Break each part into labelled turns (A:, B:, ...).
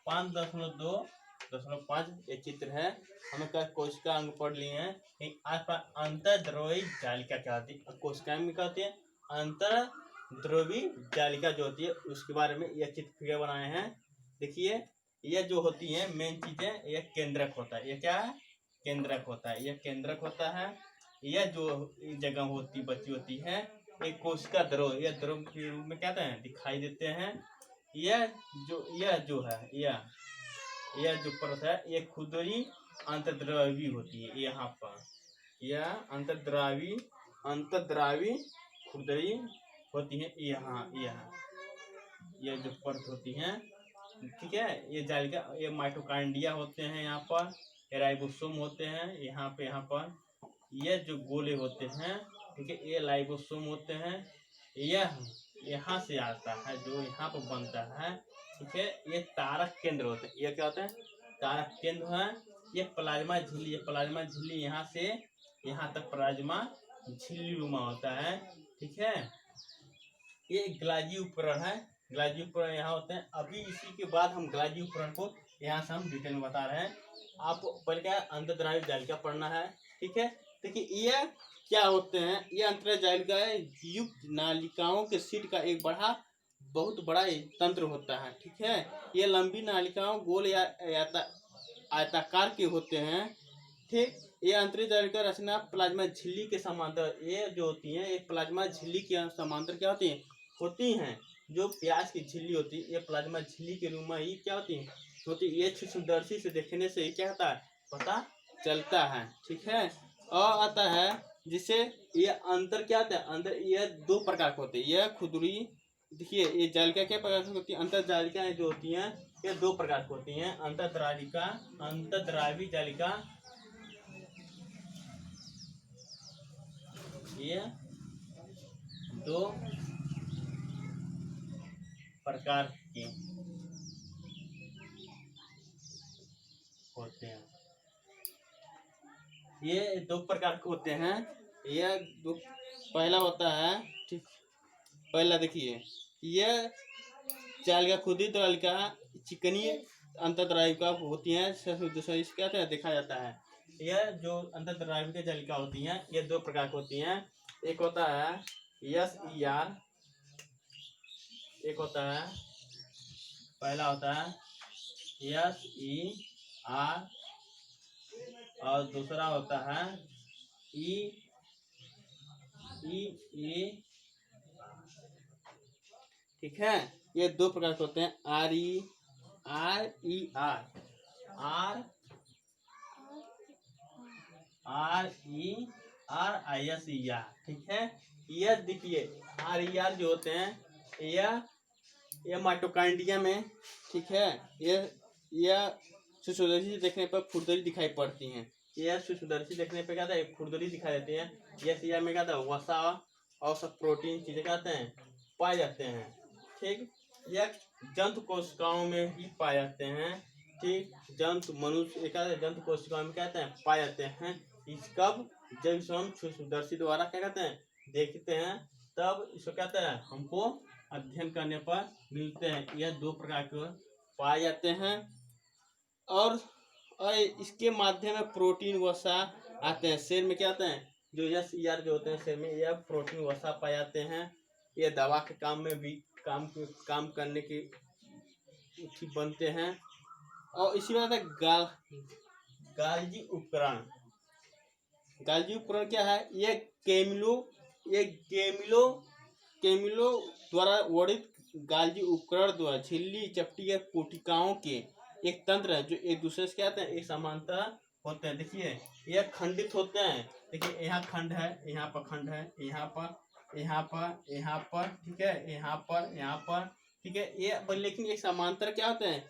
A: 5.2.5 ये चित्र है। हमें कोशिका अंग पढ़ लिए हैं। अंतर्द्रव्यी जालिका क्या होती है, कोशिका में क्या होती है, अंतर्द्रव्यी जालिका जो होती है उसके बारे में यह चित्र फिगर बनाए हैं। देखिए ये जो होती है मेन चीजें, ये केंद्रक होता है। ये क्या है, केंद्रक होता है। यह केंद्रक होता है। यह जो जगह होती बची होती है एक कोशिका द्रव, यह द्रव के रूप में क्या है दिखाई देते हैं। यह जो है यह जो परत है ये खुदरी अंतर्द्रव्यी होती है। यहाँ पर यह अंतर्द्रव्यी खुदरी होती है। यहाँ यह जो परत होती है, ठीक है। ये जालिका, ये माइटोकांड्रिया होते हैं। यहाँ पर राइबोसोम होते हैं। यहाँ पर ये जो गोले होते हैं, ठीक है, ये लाइबोसोम होते हैं। यह यहाँ से आता है जो यहाँ पर बनता है, ठीक है। ये तारक केंद्र होते हैं। ये क्या होता है, तारक केंद्र है। ये प्लाज्मा झिल्ली, प्लाज्मा झिल्ली यहाँ से यहाँ तक प्लाज्मा झिल्ली रुमा होता है, ठीक है। ये ग्लाजी उपकरण है। ग्लाजी उपकरण यहाँ होते हैं। अभी इसी के बाद हम ग्लाजी उपकरण को यहाँ से हम डिटेल में बता रहे हैं। आपको पहले क्या अंतर्द्रव्यी जालिका पढ़ना है, ठीक है। देखिए ये क्या होते हैं, ये अंतर्द्रव्यी जालिका युक्त नालिकाओं के सीट का एक बहुत बड़ा तंत्र होता है, ठीक है। ये लंबी नालिकाओं गोल या आयताकार के होते हैं, ठीक। ये अंतर्द्रव्यी जालिका रचना प्लाज्मा झिल्ली के समांतर, ये जो होती है ये प्लाज्मा झिल्ली के समांतर क्या होती हैं। जो प्याज की झिल्ली होती है ये प्लाज्मा झिल्ली के रूप में ही क्या होती है। ये सूक्ष्मदर्शी से देखने से ही क्या होता है पता चलता है, ठीक है। और आता है जिसे ये अंतर क्या होता है, अंतर ये दो प्रकार के होते हैं। यह खुदरी, देखिए ये जालिका क्या प्रकार की होती है, अंतर जालिकाएं जो होती हैं ये दो प्रकार की होती हैं। अंतर्द्रव्यी जालिका ये दो प्रकार के होते हैं। ये दो प्रकार के होते हैं। यह दो, पहला होता है, ठीक, पहला देखिए यह जालिका खुदी जालिका चिकनी अंतर्द्रव्यी का होती है। क्या देखा जाता है। यह जो अंतर्द्रव्यी जालिका होती हैं ये दो प्रकार की होती हैं। एक होता है SER, एक होता है, पहला होता है SER और दूसरा होता है EE, ठीक है। ये दो प्रकार के होते हैं, RER, ठीक है। यह देखिए RER जो होते हैं यह माइटोकांड्रिया में, ठीक है। यह सूक्ष्मदर्शी देखने पर खुरदरी दिखाई पड़ती हैं। यह सूक्ष्मदर्शी देखने पर क्या था खुरदरी दिखाई देती हैं। यह में क्या था वसा और सब प्रोटीन चीजें क्या हैं पाए जाते हैं, ठीक। यह जंतु कोशिकाओं में ही पाए जाते हैं, ठीक। जंतु मनुष्य जंतु कोशिकाओं में कहते हैं पाए जाते हैं। इस कब जब इसको हम सूक्ष्मदर्शी द्वारा क्या कहते हैं देखते हैं तब इसको कहते हैं हमको अध्ययन करने पर मिलते हैं। यह दो प्रकार के पाए जाते हैं। और इसके माध्यम में प्रोटीन वसा आते हैं। शरीर में क्या आते हैं जो SER जो होते हैं शरीर में यह प्रोटीन वसा पाए जाते हैं। ये दवा के काम में भी काम करने के बनते हैं। और इसी बात है गाल्जी उपकरण। गाल्जी उपकरण क्या है, ये केमिलो द्वारा वर्णित गाल्जी उपकरण द्वारा झिल्ली चपटी या कोशिकाओं के एक तंत्र है जो एक दूसरे से क्या होते हैं एक समांतर होते हैं। देखिए यह खंडित होते हैं। देखिए यहाँ खंड है, यहाँ पर खंड है, यहाँ पर, ठीक है, यहाँ पर, ठीक है। ये लेकिन एक समांतर क्या होते हैं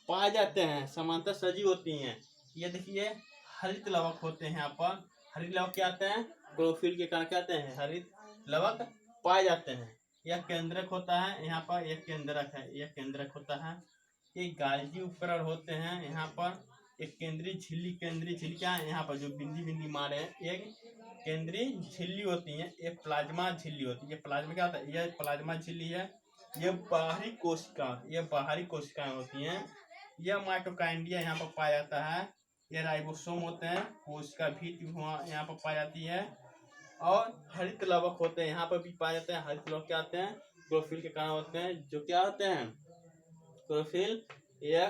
A: पाए जाते हैं, समांतर सजीव होती हैं। ये देखिए हरित लवक होते हैं। यहाँ पर हरित लवक क्या आते हैं क्लोरोफिल के कारण क्या आते हैं हरित लवक पाए जाते हैं। यह केंद्रक होता है। यहाँ पर यह केंद्रक है, यह केंद्रक होता है। ये गाल्जी उपकरण होते हैं। यहाँ पर एक केंद्रीय झिल्ली क्या है यहाँ पर जो बिंदी मारे हैं एक केंद्रीय झिल्ली होती है। एक प्लाज्मा झिल्ली होती है। ये प्लाज्मा क्या होता है, यह प्लाज्मा झिल्ली है। ये बाहरी कोशिकाएं होती हैं। यह माइटोकांड्रिया यहाँ पर पाया जाता है। ये राइबोसोम होते हैं, कोशिका भी यहाँ पर पाई जाती है। और हरित लवक होते हैं, यहाँ पर भी पाए जाते हैं। हरित लवक क्या होते हैं? क्लोरोफिल के कारण होते हैं। जो क्या होते हैं? क्लोरोफिल या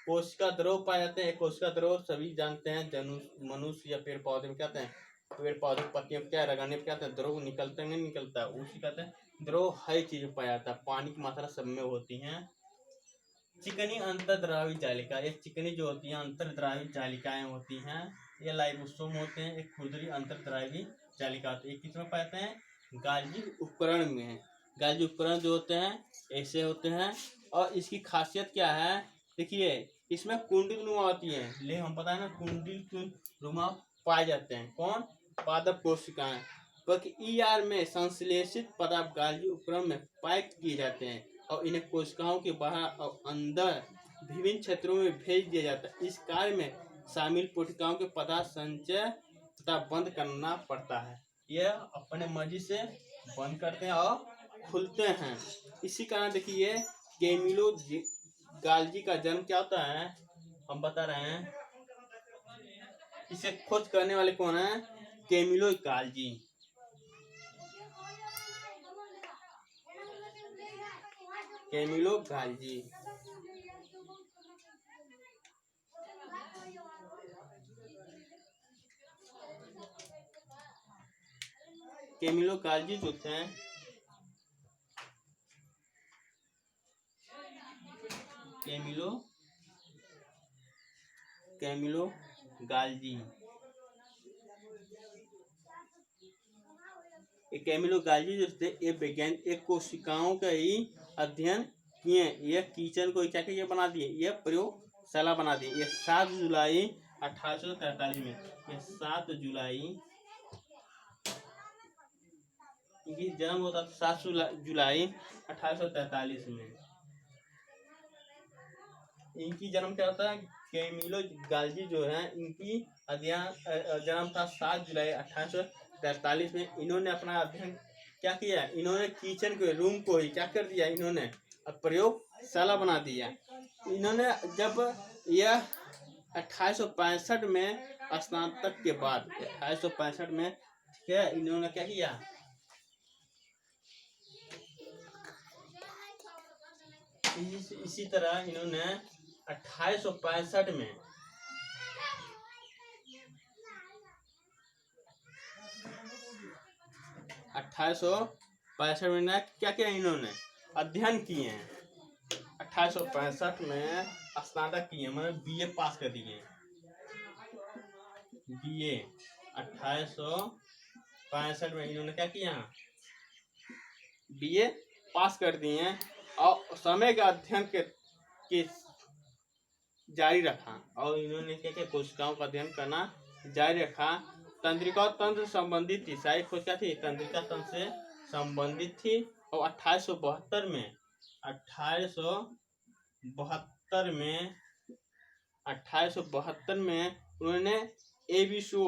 A: कोशिका द्रव पाए जाते हैं। कोशिका द्रव सभी जानते हैं, मनुष्य या पेड़ पौधे में क्या होते हैं? पेड़ पौधे पत्तियों क्या रगड़ने पे क्या होता है? द्रव निकलता है, नहीं निकलता है, उसी कहते हैं द्रव। हर चीज में पाया जाता है, पानी की मात्रा सब में होती है। चिकनी अंतर्द्रावी जालिका, ये चिकनी जो होती है अंतर्द्रावी जालिकाएं होती हैं। ये लाइबोसोम होते हैं, एक खुरदरी अंतर्द्रावी जालिका होती है। किसमें पाते हैं? गाल्गी उपकरण में। गाल्गी उपकरण जो होते हैं ऐसे होते हैं। और इसकी खासियत क्या है? देखिए, इसमें कुंडल नुमा होती है। ले हम पता है ना, कुंडल नुमा पाए जाते हैं। कौन? पादप कोशिकाएं। ER में संश्लेषित पदार्थ गाल्गी उपकरण में पैक किए जाते हैं और इन्हें कोशिकाओं के बाहर और अंदर विभिन्न क्षेत्रों में भेज दिया जाता है। इस कार्य में शामिल कोशिकाओं के पदार्थ संचय तथा बंद करना पड़ता है। यह अपने मर्जी से बंद करते हैं और खुलते हैं। इसी कारण देखिए, कैमिलो गाल्गी का जन्म क्या होता है, हम बता रहे हैं। इसे खोज करने वाले कौन है? कैमिलो गाल्गी। कैमिलो गाल्गी। कैमिलो गाल्गी जो थे, कैमिलो गाल्गी, कैमिलो गाल्गी जो थे, ये वैज्ञानिक एक कोशिकाओं का ही अध्ययन किए। यह किचन को क्या क्या बना दिए? यह प्रयोगशाला बना दिए। यह 7 जुलाई 1843 में, यह 7 जुलाई, इनकी जन्म होता था 7 जुलाई 1843 में। इनकी जन्म क्या होता है? कैमिलो गाल्गी जो है, इनकी अध्ययन जन्म था 7 जुलाई 1843 में। इन्होंने अपना अध्ययन क्या किया? इन्होंने किचन के रूम को ही क्या कर दिया? इन्होंने प्रयोगशाला बना दिया। इन्होंने जब यह 1865 में स्नातक के बाद 1865 में क्या इन्होंने क्या किया? इसी तरह इन्होंने 1865 में क्या किया? इन्होंने अध्ययन किए हैं। 1865 में स्नातक किए, मतलब BA पास कर दिए। BA 1865 में इन्होंने क्या किया? BA पास कर दिए और समय का अध्ययन के जारी रखा। और इन्होंने क्या कोशिकाओं का अध्ययन करना जारी रखा। तंत्रिका तंत्र संबंधित थी, सारी खोज क्या थी? तंत्रिका तंत्र से संबंधित थी। और 1872 में उन्होंने एबीओ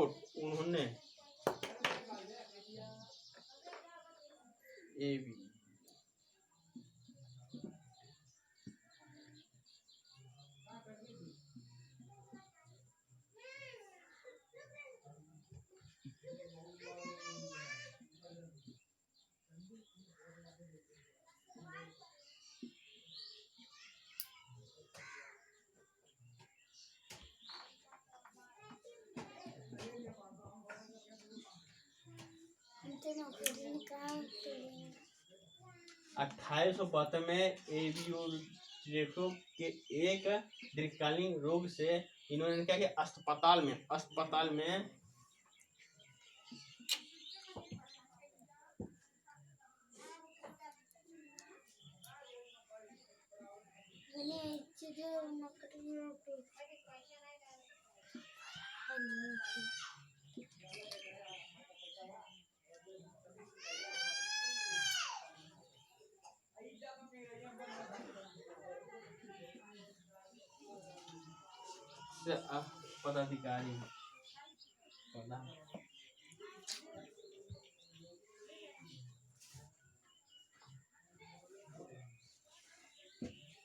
A: के एक दीर्घकालीन रोग से इन्होंने क्या किया? अस्पताल में पदाधिकारी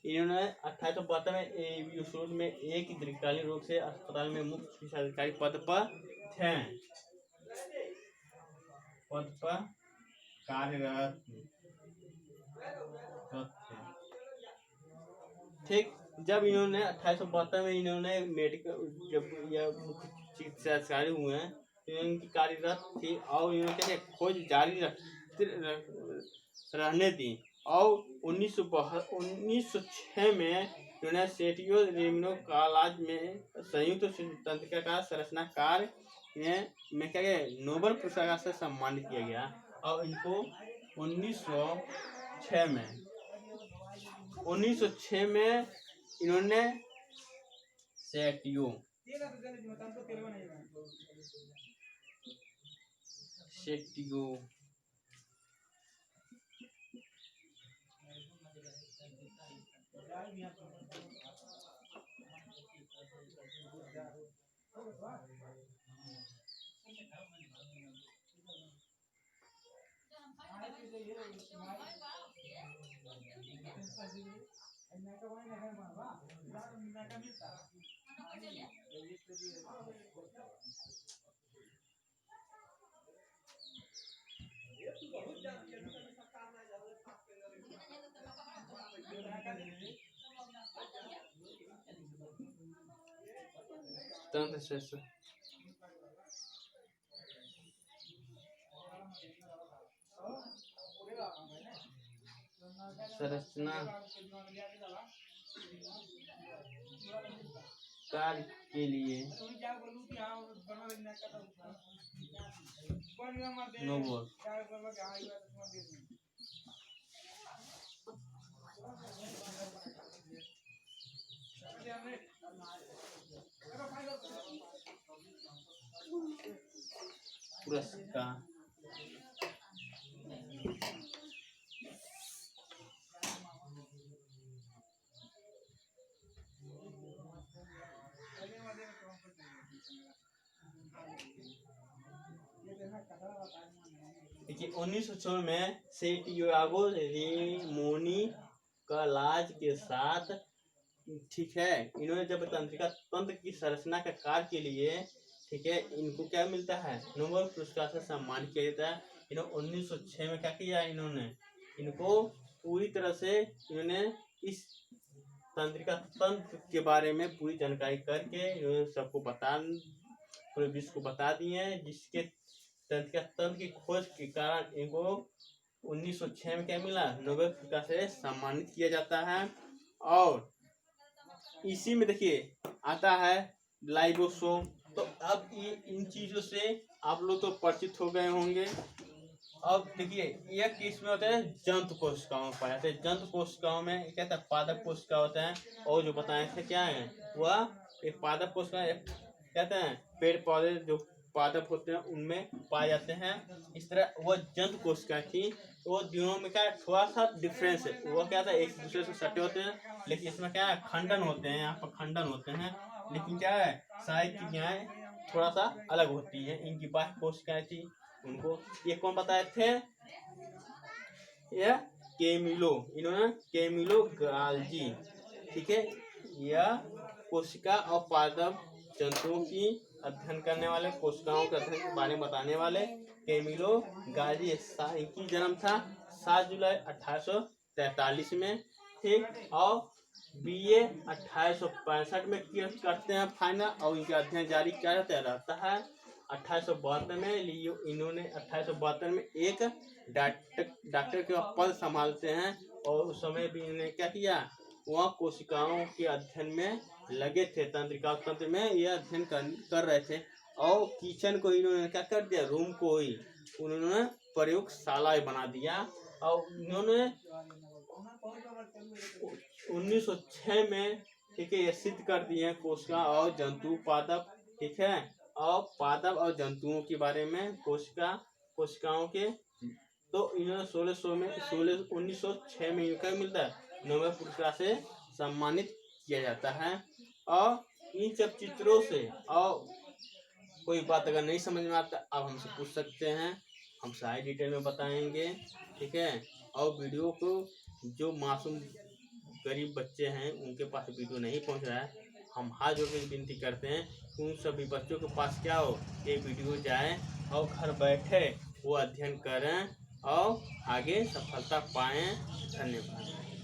A: इन्होंने 1872 में यूसुफ में एक दीर्घकालीन रोग से अस्पताल में मुख्य चिकित्सा अधिकारी पद पर थे, पद पर कार्यरत थे। ठीक, जब इन्होंने 1872 में इन्होंने मेडिकल जब यह मुख्य चिकित्सा अधिकारी हुए हैं तो इनकी कार्यरत थी और इन्होंने कैसे खोज जारी रहने दी और 1906 में इन्होंने सेटियो रेमिनो कॉलेज में संयुक्त तंत्रिका का संरचनाकार में क्या गया नोबेल पुरस्कार से सम्मानित किया गया और इनको 1906 में इन्होंने सेटियो संरचना कार्य के लिए नोबेल पुरस्कार देखिए 1904 में सेटियागो रेमोनी कॉलेज के साथ ठीक है इन्होंने जब तंत्रिका तंत्र की संरचना के कार्य के लिए ठीक है इनको क्या मिलता है नोबेल पुरस्कार से सम्मान किया जाता है। इन्होंने 1906 में क्या किया इन्होंने इनको पूरी तरह से इन्होंने इस तंत्रिका तंत्र के बारे में पूरी जानकारी करके इन्होंने सबको पूरे विश्व को बता दिए हैं जिसके तंत्रिका तंत्र की खोज के कारण इनको 1906 में क्या मिला नोबेल पुरस्कार से सम्मानित किया जाता है। और इसी में देखिए आता है लाइबोसोम। तो अब ये इन चीजों से आप लोग तो परिचित हो गए होंगे। अब देखिए यह किस में होता है जंतु कोशिकाओं में पाया जाता है। जंतु कोशिकाओं में क्या था पादप कोशिका होता है और जो बताए थे क्या है वह एक पादप कोशिका कहते हैं पेड़ पौधे जो पादप होते हैं उनमें पाए जाते हैं। इस तरह वह जंतु कोशिका थी वो दोनों में क्या थोड़ा सा डिफरेंस है। वो क्या था एक दूसरे से सटे होते हैं लेकिन इसमें क्या है खंडन होते हैं, यहाँ पर खंडन होते हैं लेकिन क्या है सारी क्रियाएं थोड़ा सा अलग होती है। इनकी बाह्य कोशिकाएं थी उनको ये कौन बताए थे यह केमिलो इन्होंने केमिलो गाल्जी ठीक है यह कोशिका और पादप जंतुओं की अध्ययन करने वाले कोशिकाओं के अध्ययन के बारे में बताने वाले केमिलो गाल्जी इनकी जन्म था 7 जुलाई 1843 में ठीक और बीए 1865 में करते हैं फाइनल और इनका अध्ययन जारी किया रहता है। 1872 में इन्होंने 1872 में एक डॉक्टर के पद संभालते हैं और उस समय भी इन्होंने क्या किया वह कोशिकाओं के अध्ययन में लगे थे। तंत्रिका तंत्र में यह अध्ययन कर रहे थे और किचन को इन्होंने क्या कर दिया रूम को ही उन्होंने प्रयोगशाला बना दिया और इन्होंने 1906 में ठीक है ये सिद्ध कर दिए कोशिका और जंतु पादप ठीक है और पादप और जंतुओं के बारे में कोशिकाओं के तो इन्होंने 1906 में इनका मिलता है नोबेल पुरस्कार से सम्मानित किया जाता है। और इन सब चित्रों से और कोई बात अगर नहीं समझ में आता आप हमसे पूछ सकते हैं, हम सारी डिटेल में बताएंगे ठीक है। और वीडियो को जो मासूम गरीब बच्चे हैं उनके पास वीडियो नहीं पहुंच रहा है, हम हाथ जोड़ के विनती करते हैं कि उन सभी बच्चों के पास क्या हो, ये वीडियो जाए और घर बैठे वो अध्ययन करें और आगे सफलता पाएं। धन्यवाद।